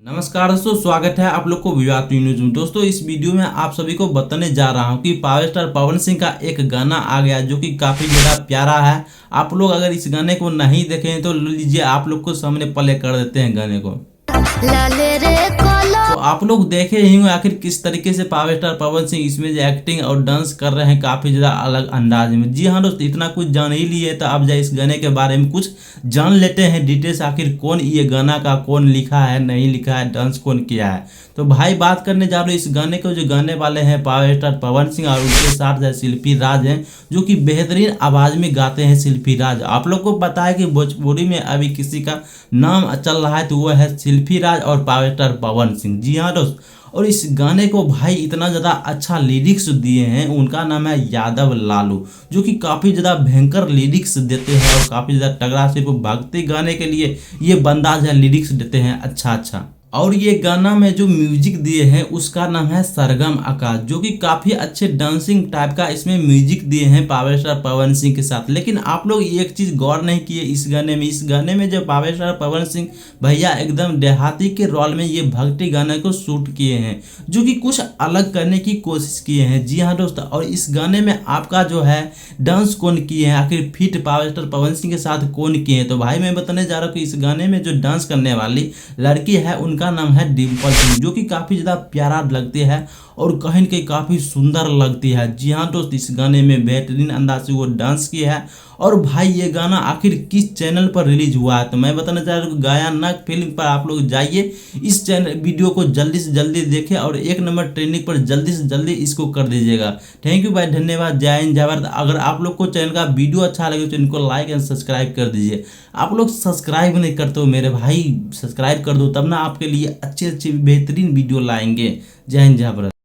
नमस्कार दोस्तों, स्वागत है आप लोग को विवाद न्यूज में। दोस्तों, इस वीडियो में आप सभी को बताने जा रहा हूं कि पावर स्टार पवन सिंह का एक गाना आ गया जो कि काफी ज्यादा प्यारा है। आप लोग अगर इस गाने को नहीं देखें तो लीजिए आप लोग को सामने प्ले कर देते हैं गाने को। तो आप लोग देखे ही होंगे आखिर किस तरीके से पावर स्टार पवन सिंह इसमें जो एक्टिंग और डांस कर रहे हैं काफी ज्यादा अलग अंदाज में। जी हाँ दोस्त, इतना कुछ जान ही लिए तो अब जाए इस गाने के बारे में कुछ जान लेते हैं डिटेल्स। आखिर कौन ये गाना का कौन लिखा है, नहीं लिखा है, डांस कौन किया है। तो भाई बात करने जा रहे हो इस गाने को, जो गाने वाले हैं पावर स्टार पवन सिंह और उनके साथ जो शिल्पी राज हैं जो कि बेहतरीन आवाज में गाते हैं। शिल्पी राज, आप लोग को पता है कि भोजपुरी में अभी किसी का नाम चल रहा है तो वो है शिल्पी राज और पावर स्टार पवन सिंह। जी हाँ दोस्त, और इस गाने को भाई इतना ज़्यादा अच्छा लिरिक्स दिए हैं। उनका नाम है यादव लालू, जो कि काफ़ी ज़्यादा भयंकर लिरिक्स देते हैं और काफ़ी ज़्यादा तगड़ा सिर्फ भक्ति गाने के लिए ये बंदा जो है लिरिक्स देते हैं अच्छा। और ये गाना में जो म्यूजिक दिए हैं उसका नाम है सरगम आकाश, जो कि काफ़ी अच्छे डांसिंग टाइप का इसमें म्यूजिक दिए हैं पावर स्टार पवन सिंह के साथ। लेकिन आप लोग एक चीज़ गौर नहीं किए इस गाने में जो पावर स्टार पवन सिंह भैया एकदम देहाती के रोल में ये भक्ति गाने को शूट किए हैं, जो कि कुछ अलग करने की कोशिश किए हैं। जी हाँ दोस्त, और इस गाने में आपका जो है डांस कौन किए हैं, आखिर fit power star Pawan Singh के साथ कौन किए हैं। तो भाई मैं बताने जा रहा हूँ कि इस गाने में जो डांस करने वाली लड़की है उनका नाम है डिम्पल सिंह, जो कि काफी ज्यादा प्यारा लगती है और कहीं न कहीं काफी सुंदर लगती है। जी हाँ दोस्त, इस गाने में बेहतरीन अंदाज से वो डांस किया है। और भाई ये गाना आखिर किस चैनल पर रिलीज हुआ है तो मैं बताना चाह रहा हूँ गायना फिल्म पर आप लोग जाइए, इस चैनल वीडियो को जल्दी से जल्दी देखें और 1 नंबर ट्रेंडिंग पर जल्दी से जल्दी इसको कर दीजिएगा। थैंक यू भाई, धन्यवाद, जय हिंद जय भारत। अगर आप लोग को चैनल का वीडियो अच्छा लगे तो इनको लाइक एंड सब्सक्राइब कर दीजिए। आप लोग सब्सक्राइब नहीं करते हो मेरे भाई, सब्सक्राइब कर दो तब ना आपके लिए अच्छे बेहतरीन वीडियो लाएंगे। जय हिंद जय भारत।